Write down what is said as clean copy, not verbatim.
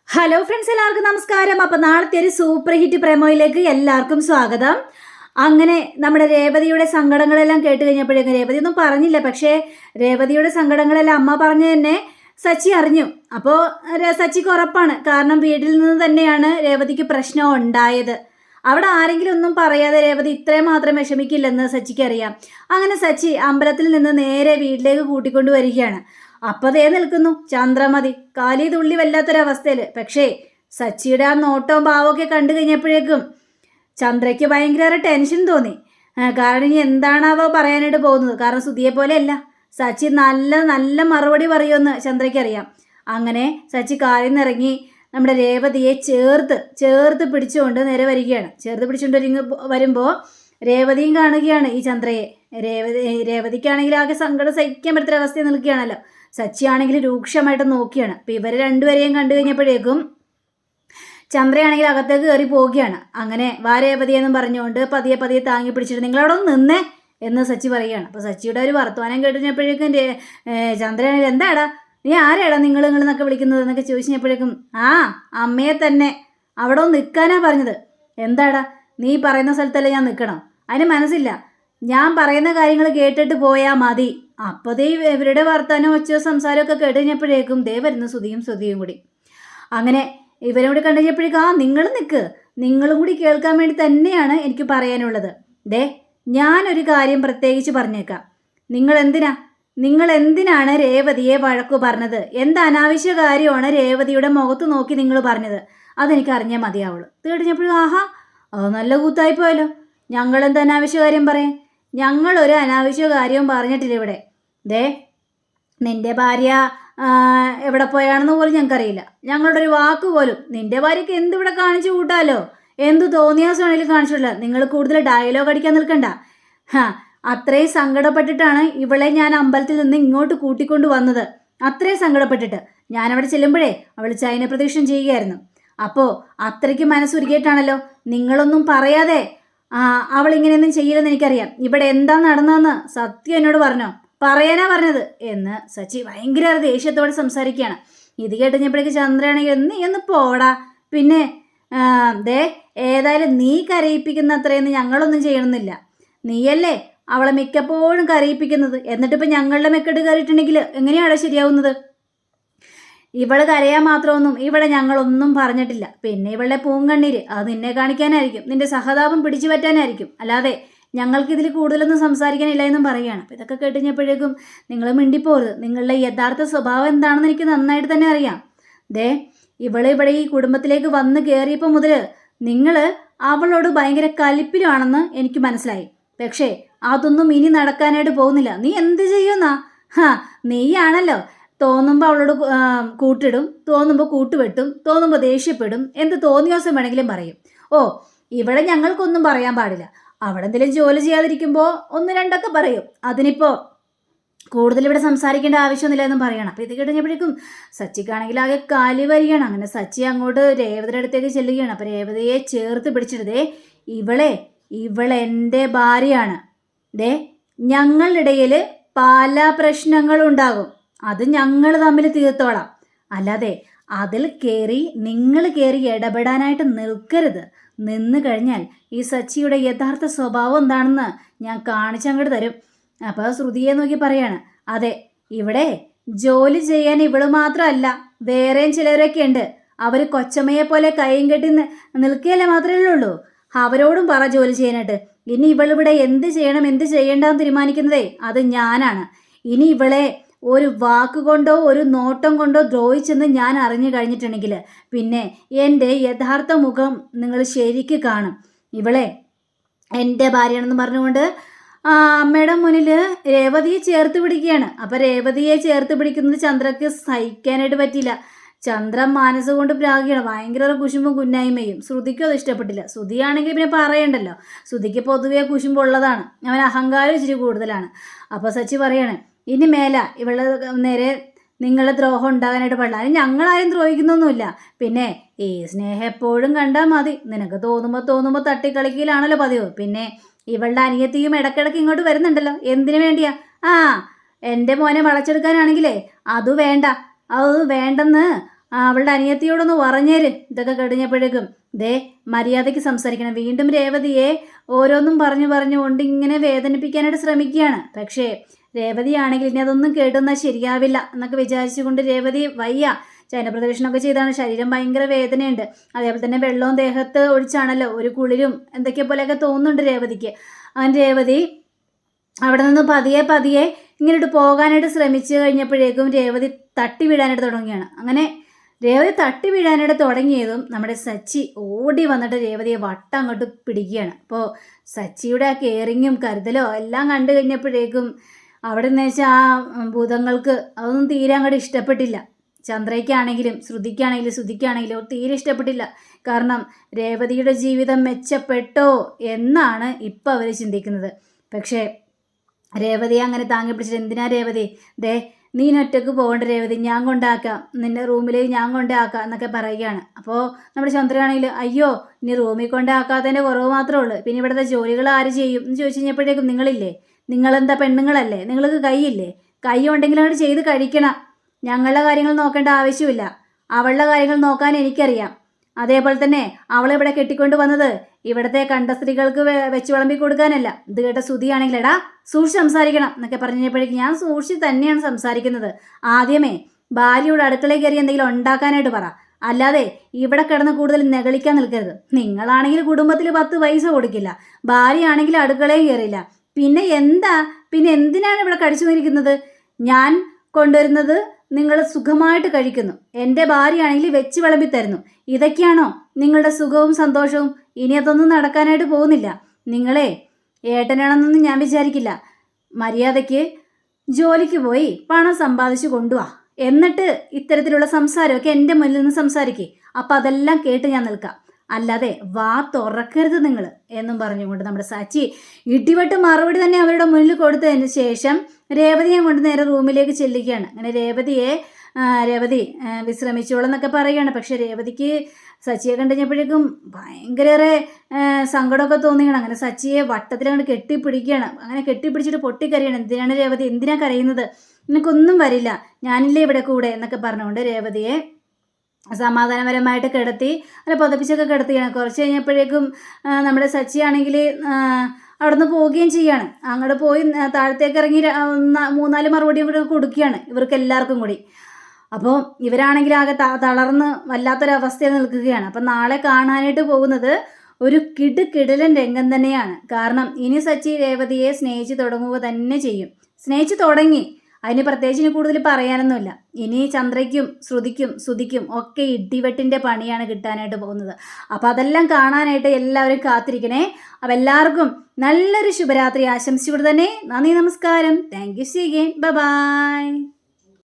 Hello friends, എല്ലാവർക്കും നമസ്കാരം. അപ്പം നാളത്തെ ഒരു സൂപ്പർ ഹിറ്റ് പ്രേമോയിലേക്ക് എല്ലാവർക്കും സ്വാഗതം. അങ്ങനെ നമ്മുടെ രേവതിയുടെ സങ്കടങ്ങളെല്ലാം കേട്ട് കഴിഞ്ഞപ്പോഴേക്കും രേവതി ഒന്നും പറഞ്ഞില്ല. പക്ഷേ രേവതിയുടെ സങ്കടങ്ങളെല്ലാം അമ്മ പറഞ്ഞു തന്നെ സച്ചി അറിഞ്ഞു. അപ്പോൾ സച്ചിക്ക് ഉറപ്പാണ്, കാരണം വീട്ടിൽ നിന്ന് തന്നെയാണ് രേവതിക്ക് പ്രശ്നം ഉണ്ടായത്. അവിടെ ആരെങ്കിലും ഒന്നും പറയാതെ രേവതി ഇത്രയും മാത്രം വിഷമിക്കില്ലെന്ന് സച്ചിക്ക് അറിയാം. അങ്ങനെ സച്ചി അമ്പലത്തിൽ നിന്ന് നേരെ വീട്ടിലേക്ക് കൂട്ടിക്കൊണ്ടു വരികയാണ്. അപ്പൊ ദേ നിൽക്കുന്നു ചന്ദ്രമതി, കാലി തുള്ളി വല്ലാത്തൊരവസ്ഥയിൽ. പക്ഷേ സച്ചിയുടെ ആ നോട്ടവും ഭാവമൊക്കെ കണ്ടു കഴിഞ്ഞപ്പോഴേക്കും ചന്ദ്രയ്ക്ക് ഭയങ്കര ടെൻഷൻ തോന്നി. കാരണം ഇനി എന്താണാവോ പറയാനായിട്ട് പോകുന്നത്. കാരണം സുധിയെ പോലെയല്ല, സച്ചി നല്ല നല്ല മറുപടി പറയുമെന്ന് ചന്ദ്രയ്ക്ക് അറിയാം. അങ്ങനെ സച്ചി കാലിൽ നിന്നിറങ്ങി നമ്മുടെ രേവതിയെ ചേർത്ത് പിടിച്ചുകൊണ്ട് നേരെ വരികയാണ്. ചേർത്ത് പിടിച്ചുകൊണ്ട് വരുമ്പോൾ രേവതിയും കാണുകയാണ് ഈ ചന്ദ്രയെ. രേവതിക്കാണെങ്കിൽ ആകെ സങ്കടം സഹിക്കാൻ പറ്റുന്ന അവസ്ഥയിൽ നിൽക്കുകയാണല്ലോ. സച്ചിയാണെങ്കിൽ രൂക്ഷമായിട്ട് നോക്കിയാണ്. അപ്പം ഇവർ രണ്ടുപേരെയും കണ്ടു കഴിഞ്ഞപ്പോഴേക്കും ചന്ദ്രയാണെങ്കിൽ അകത്തേക്ക് കയറി പോവുകയാണ്. അങ്ങനെ വാ രേവതി എന്നും പറഞ്ഞുകൊണ്ട് പതിയെ പതിയെ താങ്ങി പിടിച്ചിട്ട് നിങ്ങളവിടെ ഒന്ന് നിന്നേ എന്ന് സച്ചി പറയുകയാണ്. അപ്പോൾ സച്ചിയുടെ ഒരു വർത്തമാനം കേട്ടുകഴിഞ്ഞപ്പോഴേക്കും ചന്ദ്രയാണെങ്കിൽ എന്താടാ നീ ആരാടാ നിങ്ങളെന്നൊക്കെ വിളിക്കുന്നത് എന്നൊക്കെ ചോദിച്ചപ്പോഴേക്കും അമ്മയെ തന്നെ അവിടെ ഒന്ന് നിൽക്കാനാ പറഞ്ഞത്. എന്താടാ നീ പറയുന്ന സ്ഥലത്തല്ലേ ഞാൻ നിൽക്കണം? അതിന് മനസ്സില്ല, ഞാൻ പറയുന്ന കാര്യങ്ങൾ കേട്ടിട്ട് പോയാൽ മതി. അപ്പോൾ ദേ ഇവരുടെ വർത്താനം ഒച്ച സംസാരമൊക്കെ കേട്ട് കഴിഞ്ഞപ്പോഴേക്കും ദേ വരുന്ന ശ്രുതിയും കൂടി. അങ്ങനെ ഇവരും കൂടി കണ്ടു കഴിഞ്ഞപ്പോഴേക്കും നിങ്ങൾ നിൽക്ക്, നിങ്ങളും കൂടി കേൾക്കാൻ വേണ്ടി തന്നെയാണ് എനിക്ക് പറയാനുള്ളത്. ദേ ഞാനൊരു കാര്യം പ്രത്യേകിച്ച് പറഞ്ഞേക്കാം. നിങ്ങൾ എന്തിനാണ് രേവതിയെ വഴക്കു പറഞ്ഞത്? എന്ത് അനാവശ്യ കാര്യമാണ് രേവതിയുടെ മുഖത്ത് നോക്കി നിങ്ങൾ പറഞ്ഞത്? അതെനിക്ക് അറിഞ്ഞാൽ മതിയാവുള്ളൂ. തീർച്ചയായിട്ടും അത് നല്ല കൂത്തായി പോയല്ലോ. ഞങ്ങളെന്ത് അനാവശ്യ കാര്യം പറയാൻ? ഞങ്ങളൊരു അനാവശ്യ കാര്യവും പറഞ്ഞിട്ടില്ല ഇവിടെ. ദേ നിന്റെ ഭാര്യ എവിടെ പോയാണെന്ന് പോലും ഞങ്ങൾക്കറിയില്ല. ഞങ്ങളുടെ ഒരു വാക്ക് പോലും നിന്റെ ഭാര്യയ്ക്ക് എന്തിവിടെ കാണിച്ചു കൂട്ടാലോ, എന്ത് തോന്നിയാസമാണെങ്കിലും കാണിച്ചിട്ടില്ല. നിങ്ങൾ കൂടുതൽ ഡയലോഗ് അടിക്കാൻ നിൽക്കണ്ട. അത്രയും സങ്കടപ്പെട്ടിട്ടാണ് ഇവളെ ഞാൻ അമ്പലത്തിൽ നിന്ന് ഇങ്ങോട്ട് കൂട്ടിക്കൊണ്ട് വന്നത്. അത്രയും സങ്കടപ്പെട്ടിട്ട് ഞാനവിടെ ചെല്ലുമ്പോഴേ അവൾ ചൈന പ്രദക്ഷിണം ചെയ്യുകയായിരുന്നു. അപ്പോൾ അത്രയ്ക്ക് മനസ്സുരുക്കിയിട്ടാണല്ലോ നിങ്ങളൊന്നും പറയാതെ അവൾ ഇങ്ങനെയൊന്നും ചെയ്യില്ലെന്ന് എനിക്കറിയാം. ഇവിടെ എന്താ നടന്നതെന്ന് സത്യം എന്നോട് പറഞ്ഞോ? പറയാനാ പറഞ്ഞത് എന്ന് സച്ചി ഭയങ്കര ദേഷ്യത്തോടെ സംസാരിക്കുകയാണ്. ഇത് കേട്ടുകഴിഞ്ഞപ്പോഴേക്ക് ചന്ദ്രയാണെങ്കിൽ നീ ഒന്ന് പോടാ. പിന്നെ ദേ ഏതായാലും നീ കരയിപ്പിക്കുന്ന അത്രയൊന്നും ഞങ്ങളൊന്നും ചെയ്യണമെന്നില്ല. നീയല്ലേ അവളെ മിക്കപ്പോഴും കരയിപ്പിക്കുന്നത്. എന്നിട്ടിപ്പോൾ ഞങ്ങളുടെ മെക്കെട്ട് കയറിയിട്ടുണ്ടെങ്കിൽ എങ്ങനെയാണ് ശരിയാവുന്നത്? ഇവള് കരയാൻ മാത്രമൊന്നും ഇവിടെ ഞങ്ങളൊന്നും പറഞ്ഞിട്ടില്ല. പിന്നെ ഇവളുടെ പൂങ്കണ്ണീര് അത് നിന്നെ കാണിക്കാനായിരിക്കും, നിന്റെ സഹതാപം പിടിച്ചു പറ്റാനായിരിക്കും. അല്ലാതെ ഞങ്ങൾക്കിതിൽ കൂടുതലൊന്നും സംസാരിക്കാനില്ല എന്നും പറയുകയാണ്. അപ്പോൾ ഇതൊക്കെ കേട്ടുകഴിഞ്ഞപ്പോഴേക്കും നിങ്ങൾ മിണ്ടിപ്പോരുത്. നിങ്ങളുടെ യഥാർത്ഥ സ്വഭാവം എന്താണെന്ന് എനിക്ക് നന്നായിട്ട് തന്നെ അറിയാം. ദേ ഇവിടെ ഈ കുടുംബത്തിലേക്ക് വന്ന് കയറിയപ്പോൾ മുതൽ നിങ്ങൾ അവളോട് ഭയങ്കര കലിപ്പിലാണെന്ന് എനിക്ക് മനസ്സിലായി. പക്ഷേ അതൊന്നും ഇനി നടക്കാനായിട്ട് പോകുന്നില്ല. നീ എന്ത് ചെയ്യുന്നാ? നീയാണല്ലോ തോന്നുമ്പോൾ അവളോട് കൂട്ടിടും, തോന്നുമ്പോൾ കൂട്ടുവെട്ടും, തോന്നുമ്പോൾ ദേഷ്യപ്പെടും, എന്ത് തോന്നിയോസം വേണമെങ്കിലും പറയും. ഇവിടെ ഞങ്ങൾക്കൊന്നും പറയാൻ പാടില്ല. അവിടെ എന്തെങ്കിലും ജോലി ചെയ്യാതിരിക്കുമ്പോൾ ഒന്ന് രണ്ടൊക്കെ പറയും. അതിനിപ്പോൾ കൂടുതൽ ഇവിടെ സംസാരിക്കേണ്ട ആവശ്യമൊന്നുമില്ല എന്നും പറയണം. അപ്പോൾ ഇത് കഴിഞ്ഞപ്പോഴേക്കും സച്ചിക്കാണെങ്കിൽ ആകെ കാലി വരികയാണ്. അങ്ങനെ സച്ചി അങ്ങോട്ട് രേവതിയുടെ അടുത്തേക്ക് ചെല്ലുകയാണ്. അപ്പോൾ രേവതിയെ ചേർത്ത് പിടിച്ചിട്ട് ഇവളെൻ്റെ ഭാര്യയാണ്. ഞങ്ങളുടെ ഇടയിൽ പല പ്രശ്നങ്ങളുണ്ടാകും, അത് ഞങ്ങൾ തമ്മിൽ തീർത്തോളാം. അല്ലാതെ അതിൽ നിങ്ങൾ കയറി ഇടപെടാനായിട്ട് നിൽക്കരുത്. നിന്ന് കഴിഞ്ഞാൽ ഈ സച്ചിയുടെ യഥാർത്ഥ സ്വഭാവം എന്താണെന്ന് ഞാൻ കാണിച്ചങ്ങോട്ട് തരും. അപ്പോൾ ശ്രുതിയെ നോക്കി പറയാണ്, അതെ ഇവിടെ ജോലി ചെയ്യാൻ ഇവള് മാത്രമല്ല വേറെയും ചിലരൊക്കെ ഉണ്ട്. അവർ കൊച്ചമ്മയെ പോലെ കൈയും കെട്ടി നിൽക്കുകയല്ലേ മാത്രമേ ഉള്ളൂ. അവരോടും പറ ജോലി ചെയ്യാനായിട്ട്. ഇനി ഇവളിവിടെ എന്ത് ചെയ്യണം എന്ത് ചെയ്യേണ്ടെന്ന് തീരുമാനിക്കുന്നതേ അത് ഞാനാണ്. ഇനി ഇവളെ ഒരു വാക്കുകൊണ്ടോ ഒരു നോട്ടം കൊണ്ടോ ദ്രോഹിച്ചെന്ന് ഞാൻ അറിഞ്ഞു കഴിഞ്ഞിട്ടുണ്ടെങ്കിൽ പിന്നെ എൻ്റെ യഥാർത്ഥ മുഖം നിങ്ങൾ ശരിക്ക് കാണും. ഇവളെ എൻ്റെ ഭാര്യയാണെന്ന് പറഞ്ഞുകൊണ്ട് അമ്മയുടെ മുന്നിൽ രേവതിയെ ചേർത്ത് പിടിക്കുകയാണ്. അപ്പോൾ രേവതിയെ ചേർത്ത് പിടിക്കുന്നത് ചന്ദ്രക്ക് സഹിക്കാനായിട്ട് പറ്റിയില്ല. ചന്ദ്ര മനസ്സുകൊണ്ട് പ്രാഗിയാണ്, ഭയങ്കര കുശുമ്പും കുന്നായ്മയും. ശ്രുതിക്കും അത് ഇഷ്ടപ്പെട്ടില്ല. ശ്രുതിയാണെങ്കിൽ പിന്നെ പറയണ്ടല്ലോ, ശ്രുതിക്ക് പൊതുവേ കുശുമ്പുള്ളതാണ്, അവൻ അഹങ്കാരം ഇച്ചിരി കൂടുതലാണ്. അപ്പോൾ സച്ചി പറയാണ്, ഇനി മേല ഇവളെ നേരെ നിങ്ങളെ ദ്രോഹം ഉണ്ടാകാനായിട്ട് പാടില്ല. അതിന് ഞങ്ങളാരും ദ്രോഹിക്കുന്നൊന്നുമില്ല. പിന്നെ ഈ സ്നേഹം എപ്പോഴും കണ്ടാൽ മതി. നിനക്ക് തോന്നുമ്പോൾ തട്ടിക്കളിക്കലാണല്ലോ പതിവ്. പിന്നെ ഇവളുടെ അനിയത്തിയും ഇടയ്ക്കിടയ്ക്ക് ഇങ്ങോട്ട് വരുന്നുണ്ടല്ലോ. എന്തിനു വേണ്ടിയാ? എൻ്റെ മോനെ വളച്ചെടുക്കാനാണെങ്കിലേ അത് വേണ്ടെന്ന് അവളുടെ അനിയത്തിയോടൊന്ന് പറഞ്ഞേര്. ഇതൊക്കെ കഴിഞ്ഞപ്പോഴേക്കും ദേ മര്യാദയ്ക്ക് സംസാരിക്കണം. വീണ്ടും രേവതിയെ ഓരോന്നും പറഞ്ഞുകൊണ്ട് ഇങ്ങനെ വേദനിപ്പിക്കാനായിട്ട് ശ്രമിക്കുകയാണ്. പക്ഷേ രേവതിയാണെങ്കിൽ ഇനി അതൊന്നും കേട്ടുന്നാൽ ശരിയാവില്ല എന്നൊക്കെ വിചാരിച്ചുകൊണ്ട് രേവതി വയ്യ. ചൈനപ്രദക്ഷിണമൊക്കെ ചെയ്താണ്. ശരീരം ഭയങ്കര വേദനയുണ്ട്. അതേപോലെ തന്നെ വെള്ളവും ദേഹത്ത് ഒഴിച്ചാണല്ലോ, ഒരു കുളിരും എന്തൊക്കെ പോലെയൊക്കെ തോന്നുന്നുണ്ട് രേവതിക്ക്. അങ്ങനെ രേവതി അവിടെ നിന്ന് പതിയെ ഇങ്ങോട്ട് പോകാനായിട്ട് ശ്രമിച്ചു കഴിഞ്ഞപ്പോഴേക്കും രേവതി തട്ടി വീഴാനായിട്ട് തുടങ്ങുകയാണ്. അങ്ങനെ രേവതി തട്ടി വീഴാനായിട്ട് തുടങ്ങിയതും നമ്മുടെ സച്ചി ഓടി വന്നിട്ട് രേവതിയെ വട്ടം അങ്ങോട്ട് പിടിക്കുകയാണ്. അപ്പോൾ സച്ചിയുടെ ആ കെയറിങ്ങും കരുതലോ എല്ലാം കണ്ടു കഴിഞ്ഞപ്പോഴേക്കും അവിടെ നിന്ന് വെച്ചാൽ ആ ഭൂതങ്ങൾക്ക് അതൊന്നും തീരെ അങ്ങോട്ട് ഇഷ്ടപ്പെട്ടില്ല. ചന്ദ്രയ്ക്കാണെങ്കിലും ശ്രുതിക്കാണെങ്കിലും തീരെ ഇഷ്ടപ്പെട്ടില്ല. കാരണം രേവതിയുടെ ജീവിതം മെച്ചപ്പെട്ടോ എന്നാണ് ഇപ്പം അവർ ചിന്തിക്കുന്നത്. പക്ഷേ രേവതിയെ അങ്ങനെ താങ്ങി പിടിച്ചിട്ട് എന്തിനാ രേവതി, ദേ നീ ഒറ്റക്ക് പോകേണ്ട രേവതി, ഞാൻ കൊണ്ടാക്കാം, നിന്റെ റൂമിൽ ഞാൻ കൊണ്ടാക്കാം എന്നൊക്കെ പറയുകയാണ്. അപ്പോൾ നമ്മുടെ ചന്ദ്രയാണെങ്കിൽ അയ്യോ ഇനി റൂമിൽ കൊണ്ടാക്കാത്തതിൻ്റെ കുറവ് മാത്രമേ ഉള്ളൂ, പിന്നെ ഇവിടുത്തെ ജോലികൾ ആര് ചെയ്യും എന്ന് ചോദിച്ചു കഴിഞ്ഞപ്പോഴേക്കും നിങ്ങളില്ലേ, നിങ്ങളെന്താ പെണ്ണുങ്ങളല്ലേ, നിങ്ങൾക്ക് കൈയില്ലേ, കൈ ഉണ്ടെങ്കിൽ അങ്ങോട്ട് ചെയ്ത് കഴിക്കണം. ഞങ്ങളുടെ കാര്യങ്ങൾ നോക്കേണ്ട ആവശ്യമില്ല, അവളുടെ കാര്യങ്ങൾ നോക്കാൻ എനിക്കറിയാം. അതേപോലെ തന്നെ അവളിവിടെ കെട്ടിക്കൊണ്ട് വന്നത് ഇവിടുത്തെ കണ്ട സ്ത്രീകൾക്ക് വെച്ച് വിളമ്പി കൊടുക്കാനല്ല. ഇത് കേട്ട ശ്രുതിയാണെങ്കിൽ എടാ സൂക്ഷിച്ച് സംസാരിക്കണം എന്നൊക്കെ പറഞ്ഞപ്പോഴേക്കും ഞാൻ സൂക്ഷിച്ച് തന്നെയാണ് സംസാരിക്കുന്നത്. ആദ്യമേ ഭാര്യയുടെ അടുക്കളയിൽ കയറി എന്തെങ്കിലും ഉണ്ടാക്കാനായിട്ട് പറ, അല്ലാതെ ഇവിടെ കിടന്ന് കൂടുതൽ നെകളിക്കാൻ നിൽക്കരുത്. നിങ്ങളാണെങ്കിൽ കുടുംബത്തിൽ 10 പൈസ കൊടുക്കില്ല, ഭാര്യയാണെങ്കിൽ അടുക്കളയിൽ കയറില്ല. പിന്നെ എന്തിനാണ് ഇവിടെ കടിച്ചു നിൽക്കുന്നത്? ഞാൻ കൊണ്ടുവരുന്നത് നിങ്ങൾ സുഖമായിട്ട് കഴിക്കുന്നു, എൻ്റെ ഭാര്യയാണെങ്കിൽ വെച്ച് വിളമ്പി തരുന്നു. ഇതൊക്കെയാണോ നിങ്ങളുടെ സുഖവും സന്തോഷവും? ഇനി അതൊന്നും നടക്കാനായിട്ട് പോകുന്നില്ല. നിങ്ങളെ ഏട്ടനാണെന്നൊന്നും ഞാൻ വിചാരിക്കില്ല. മര്യാദയ്ക്ക് ജോലിക്ക് പോയി പണം സമ്പാദിച്ചു കൊണ്ടുവാ, എന്നിട്ട് ഇത്തരത്തിലുള്ള സംസാരമൊക്കെ എൻ്റെ മുന്നിൽ നിന്ന് സംസാരിക്കേ. അപ്പം അതെല്ലാം കേട്ട് ഞാൻ നിൽക്കാം, അല്ലാതെ വാ തുറക്കരുത് നിങ്ങൾ എന്നും പറഞ്ഞുകൊണ്ട് നമ്മുടെ സച്ചി ഇടിവെട്ട് മറുപടി തന്നെ അവരുടെ മുന്നിൽ കൊടുത്തതിന് ശേഷം രേവതിയെ കൊണ്ട് നേരെ റൂമിലേക്ക് ചെല്ലുകയാണ്. അങ്ങനെ രേവതി വിശ്രമിച്ചോളെന്നൊക്കെ എന്നൊക്കെ പറയുകയാണ്. പക്ഷെ രേവതിക്ക് സച്ചിയെ കണ്ടുകഴിഞ്ഞപ്പോഴേക്കും ഭയങ്കരേറെ സങ്കടമൊക്കെ തോന്നിയാണ്. അങ്ങനെ സച്ചിയെ വട്ടത്തിൽ അങ്ങോട്ട് കെട്ടിപ്പിടിക്കുകയാണ്. അങ്ങനെ കെട്ടിപ്പിടിച്ചിട്ട് പൊട്ടിക്കരയാണ്. എന്തിനാണ് രേവതി, എന്തിനാ കരയുന്നത്? നിനക്കൊന്നും വരില്ല, ഞാനില്ലേ ഇവിടെ കൂടെ എന്നൊക്കെ പറഞ്ഞുകൊണ്ട് രേവതിയെ സമാധാനപരമായിട്ട് കിടത്തി അല്ല പുതപ്പിച്ചൊക്കെ കിടത്തുകയാണ്. കുറച്ച് കഴിഞ്ഞപ്പോഴേക്കും നമ്മുടെ സച്ചിയാണെങ്കിൽ അവിടെ നിന്ന് പോവുകയും ചെയ്യാണ്. അങ്ങോട്ട് പോയി താഴത്തേക്ക് ഇറങ്ങി 3-4 മറുപടിയും കൂടി കൊടുക്കുകയാണ് ഇവർക്ക് എല്ലാവർക്കും കൂടി. അപ്പോൾ ഇവരാണെങ്കിൽ ആകെ തളർന്ന് വല്ലാത്തൊരവസ്ഥയിൽ നിൽക്കുകയാണ്. അപ്പം നാളെ കാണാനായിട്ട് പോകുന്നത് ഒരു കിടിലൻ രംഗം തന്നെയാണ്. കാരണം ഇനി സച്ചി രേവതിയെ സ്നേഹിച്ച് തുടങ്ങുക തന്നെ ചെയ്യും. സ്നേഹിച്ച് തുടങ്ങി, അതിന് പ്രത്യേകിച്ച് ഇനി കൂടുതൽ പറയാനൊന്നുമില്ല. ഇനി ചന്ദ്രയ്ക്കും ശ്രുതിക്കും ഒക്കെ ഇടിവെട്ടിൻ്റെ പണിയാണ് കിട്ടാനായിട്ട് പോകുന്നത്. അപ്പോൾ അതെല്ലാം കാണാനായിട്ട് എല്ലാവരും കാത്തിരിക്കണേ. അപ്പോൾ എല്ലാവർക്കും നല്ലൊരു ശുഭരാത്രി ആശംസിച്ചുകൊണ്ട് തന്നെ നന്ദി, നമസ്കാരം, thank you, see again, bye by.